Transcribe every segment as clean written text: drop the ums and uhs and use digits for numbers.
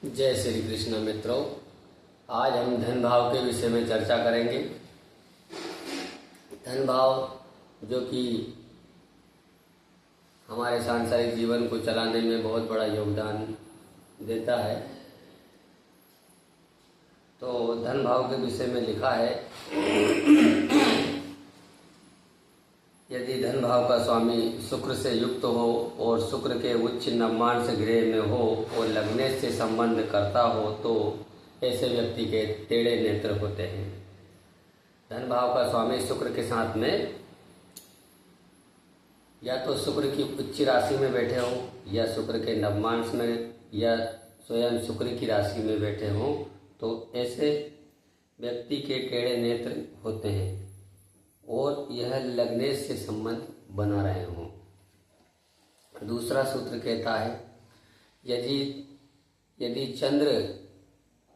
जय श्री कृष्ण मित्रों, आज हम धन भाव के विषय में चर्चा करेंगे। धन भाव जो कि हमारे सांसारिक जीवन को चलाने में बहुत बड़ा योगदान देता है। तो धन भाव के विषय में लिखा है, यदि धन भाव का स्वामी शुक्र से युक्त हो और शुक्र के उच्च नवमांश गृह में हो और लग्ने से संबंध करता हो तो ऐसे व्यक्ति के टेढ़े नेत्र होते हैं। धन भाव का स्वामी शुक्र के साथ में या तो शुक्र की उच्च राशि में बैठे हो या शुक्र के नवमांश में या स्वयं शुक्र की राशि में बैठे हो तो ऐसे व्यक्ति के टेढ़े नेत्र होते हैं और यह लग्नेश से संबंध बना रहे हों। दूसरा सूत्र कहता है, यदि चंद्र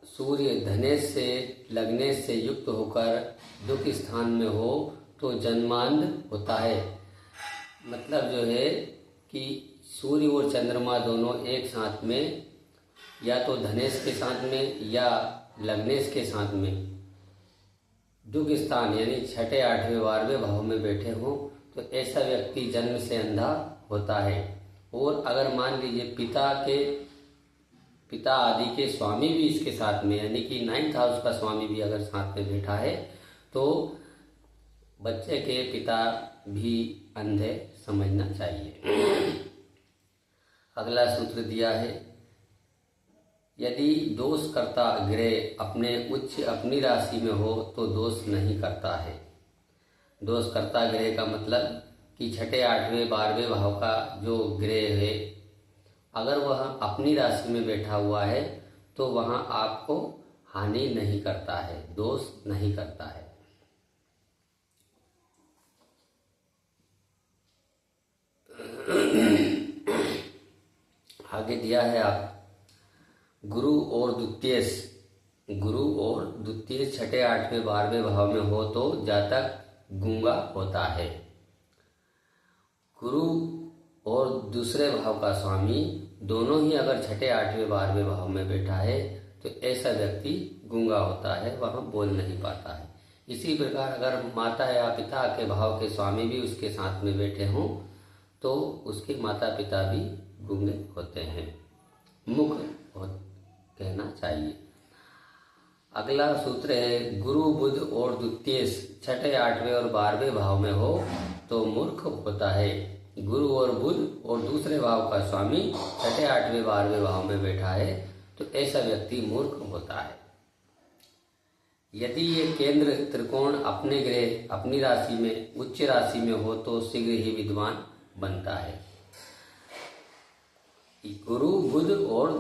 सूर्य धनेश से लग्नेश से युक्त होकर दुख स्थान में हो तो जन्मांध होता है। मतलब जो है कि सूर्य और चंद्रमा दोनों एक साथ में या तो धनेश के साथ में या लग्नेश के साथ में दुख स्थान यानी छठे आठवें 12वें भाव में बैठे हों तो ऐसा व्यक्ति जन्म से अंधा होता है। और अगर मान लीजिए पिता आदि के स्वामी भी इसके साथ में यानी कि 9th हाउस का स्वामी भी अगर साथ में बैठा है तो बच्चे के पिता भी अंधे समझना चाहिए। अगला सूत्र दिया है, यदि दोष करता ग्रह अपनी राशि में हो तो दोष नहीं करता है। दोष करता ग्रह का मतलब कि छठे आठवें 12वें भाव का जो ग्रह है अगर वह अपनी राशि में बैठा हुआ है तो वहां आपको हानि नहीं करता है, दोष नहीं करता है। आगे दिया है आप गुरु और द्वितीय छठे आठवें 12वें भाव में हो तो जातक गूंगा होता है। गुरु और दूसरे भाव का स्वामी दोनों ही अगर छठे आठवें 12वें भाव में बैठा है तो ऐसा व्यक्ति गूंगा होता है, वह बोल नहीं पाता है। इसी प्रकार अगर माता या पिता के भाव के स्वामी भी उसके साथ में बैठे हों तो उसके माता पिता भी गूंगे होते हैं, मूक कहना चाहिए। अगला सूत्र है, गुरु बुध और द्वितीय छठे आठवें और 12वें भाव में हो तो मूर्ख होता है। गुरु और बुध और दूसरे भाव का स्वामी छठे आठवें 12वें भाव में बैठा है तो ऐसा व्यक्ति मूर्ख होता है। यदि ये केंद्र त्रिकोण अपने ग्रह अपनी राशि में उच्च राशि में हो तो शीघ्र ही विद्वान बनता है। गुरु बुध और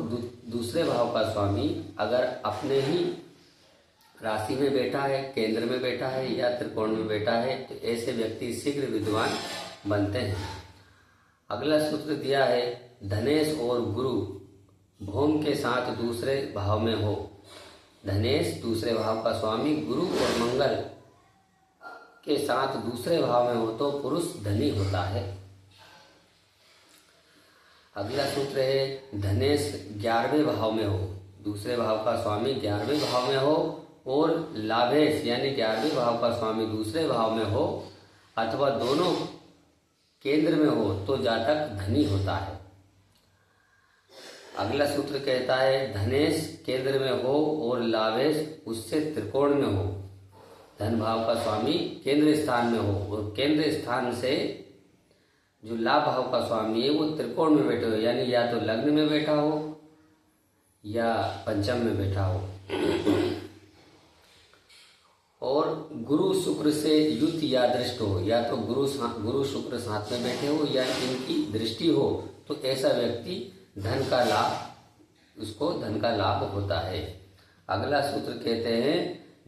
दूसरे भाव का स्वामी अगर अपने ही राशि में बैठा है, केंद्र में बैठा है या त्रिकोण में बैठा है तो ऐसे व्यक्ति शीघ्र विद्वान बनते हैं। अगला सूत्र दिया है, धनेश और गुरु भौम के साथ दूसरे भाव में हो। धनेश दूसरे भाव का स्वामी गुरु और मंगल के साथ दूसरे भाव में हो तो पुरुष धनी होता है। अगला सूत्र है, धनेश 11वें भाव में हो, दूसरे भाव का स्वामी 11वें भाव में हो और लाभेश यानी 11वें भाव का स्वामी दूसरे भाव में हो अथवा दोनों केंद्र में हो तो जातक धनी होता है। अगला सूत्र कहता है, धनेश केंद्र में हो और लाभेश उससे त्रिकोण में हो। धन भाव का स्वामी केंद्र स्थान में हो और केंद्र स्थान से जो लाभ भाव का स्वामी है वो त्रिकोण में बैठे हो यानी या तो लग्न में बैठा हो या पंचम में बैठा हो। और गुरु शुक्र से युत या दृष्ट हो, या तो गुरु शुक्र साथ में बैठे हो या इनकी दृष्टि हो तो ऐसा व्यक्ति उसको धन का लाभ होता है। अगला सूत्र कहते हैं,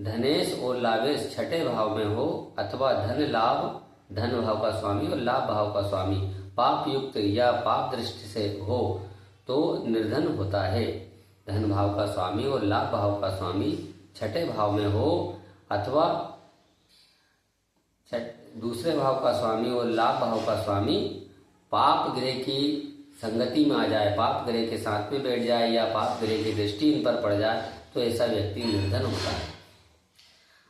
धनेश और लाभेश छठे भाव में हो अथवा धन लाभ धन भाव का स्वामी और लाभ भाव का स्वामी पाप युक्त या पाप दृष्टि से हो तो निर्धन होता है। धन भाव का स्वामी और लाभ भाव का स्वामी छठे भाव में हो अथवा दूसरे भाव का स्वामी और लाभ भाव का स्वामी पाप ग्रह की संगति में आ जाए, पाप ग्रह के साथ में बैठ जाए या पाप ग्रह की दृष्टि इन पर पड़ जाए तो ऐसा व्यक्ति निर्धन होता है।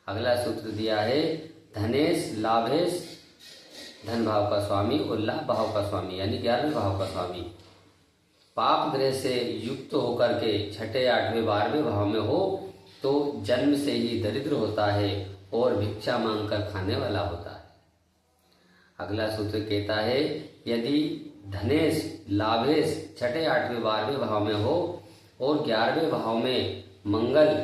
अगला सूत्र दिया है धनेश लाभेश, धन भाव का स्वामी और लाभ भाव का स्वामी यानी 11वें भाव का स्वामी पाप ग्रह से युक्त होकर के 6ठे 8वें 12वें भाव में हो तो जन्म से ही दरिद्र होता है और भिक्षा मांगकर खाने वाला होता है। अगला सूत्र कहता है यदि धनेश लाभेश 6ठे 8वें 12वें भाव में हो और 11वें भाव में मंगल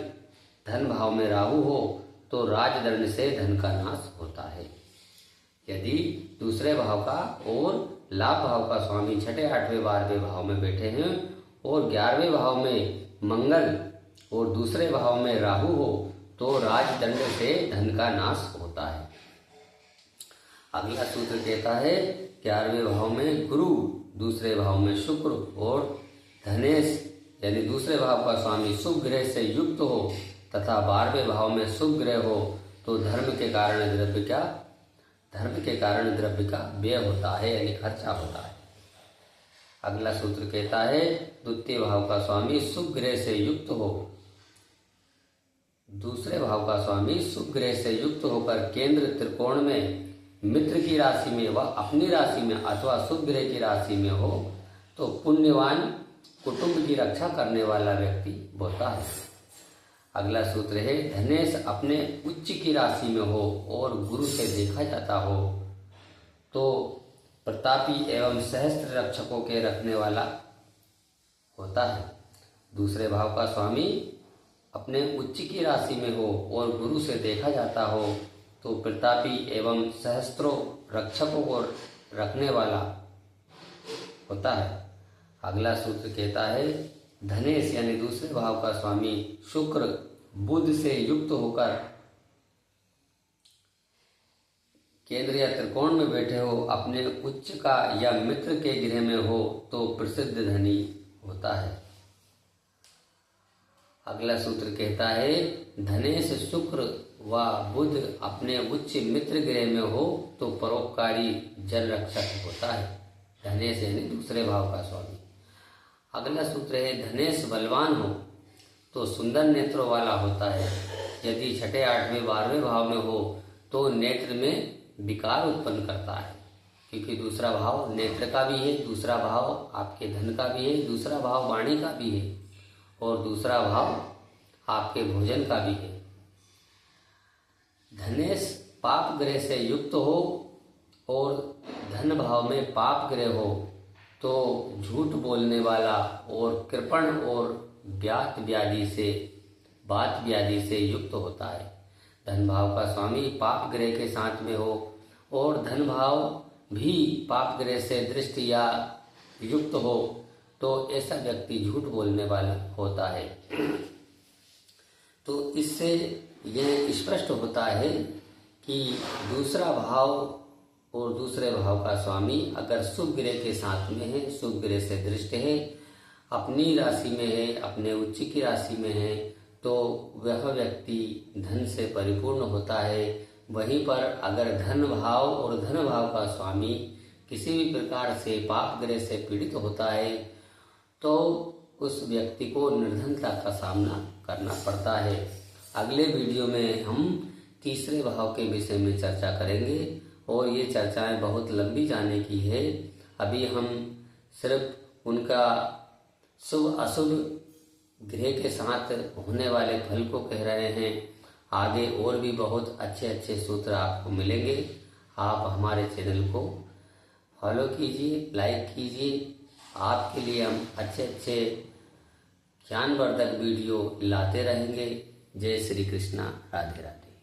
धन भाव में राहु हो तो राजदंड से धन का नाश होता है। यदि दूसरे भाव का और लाभ भाव का स्वामी 6ठे 8वें 12वें भाव में बैठे हैं और 11वें भाव में मंगल और दूसरे भाव में राहु हो तो राजदंड से धन का नाश होता है। अगला सूत्र कहता है 11वें भाव में गुरु, दूसरे भाव में शुक्र और धनेश यानी दूसरे भाव का स्वामी शुभ ग्रह से युक्त हो तथा 12वें भाव में शुभ ग्रह हो तो धर्म के कारण द्रव्य का व्यय होता है यानी खर्चा होता है। अगला सूत्र कहता है द्वितीय भाव का स्वामी शुभ ग्रह से युक्त हो, दूसरे भाव का स्वामी शुभ ग्रह से युक्त होकर केंद्र त्रिकोण में मित्र की राशि में व अपनी राशि में अथवा शुभ ग्रह की राशि में हो तो पुण्यवान कुटुंब की रक्षा करने वाला व्यक्ति होता है। अगला सूत्र है धनेश अपने उच्च की राशि में हो और गुरु से देखा जाता हो तो प्रतापी एवं सहस्त्र रक्षकों के रखने वाला होता है। दूसरे भाव का स्वामी अपने उच्च की राशि में हो और गुरु से देखा जाता हो तो प्रतापी एवं सहस्त्रों रक्षकों को रखने वाला होता है। अगला सूत्र कहता है धनेश यानी दूसरे भाव का स्वामी शुक्र बुध से युक्त होकर केंद्र या त्रिकोण में बैठे हो अपने उच्च का या मित्र के गृह में हो तो प्रसिद्ध धनी होता है। अगला सूत्र कहता है धनेश शुक्र व बुध अपने उच्च मित्र गृह में हो तो परोपकारी जल रक्षक होता है। धनेश यानी दूसरे भाव का स्वामी। अगला सूत्र है धनेश बलवान हो तो सुंदर नेत्रों वाला होता है। यदि 6ठे 8वें 12वें भाव में हो तो नेत्र में विकार उत्पन्न करता है क्योंकि दूसरा भाव नेत्र का भी है, दूसरा भाव आपके धन का भी है, दूसरा भाव वाणी का भी है और दूसरा भाव आपके भोजन का भी है। धनेश पाप ग्रह से युक्त हो और धन भाव में पाप ग्रह हो तो झूठ बोलने वाला और कृपण और बात व्याधि से युक्त होता है। धन भाव का स्वामी पाप ग्रह के साथ में हो और धन भाव भी पाप ग्रह से दृष्टि या युक्त हो तो ऐसा व्यक्ति झूठ बोलने वाला होता है। तो इससे यह स्पष्ट होता है कि दूसरा भाव और दूसरे भाव का स्वामी अगर शुभ ग्रह के साथ में है, शुभ ग्रह से दृष्ट है, अपनी राशि में है, अपने उच्च की राशि में है तो वह व्यक्ति धन से परिपूर्ण होता है। वहीं पर अगर धन भाव और धन भाव का स्वामी किसी भी प्रकार से पाप ग्रह से पीड़ित होता है तो उस व्यक्ति को निर्धनता का सामना करना पड़ता है। अगले वीडियो में हम तीसरे भाव के विषय में चर्चा करेंगे और ये चर्चाएं बहुत लंबी जाने की है। अभी हम सिर्फ उनका शुभ अशुभ ग्रह के साथ होने वाले फल को कह रहे हैं। आगे और भी बहुत अच्छे अच्छे सूत्र आपको मिलेंगे। आप हमारे चैनल को फॉलो कीजिए, लाइक कीजिए। आपके लिए हम अच्छे अच्छे ज्ञानवर्धक वीडियो लाते रहेंगे। जय श्री कृष्णा, राधे राधे।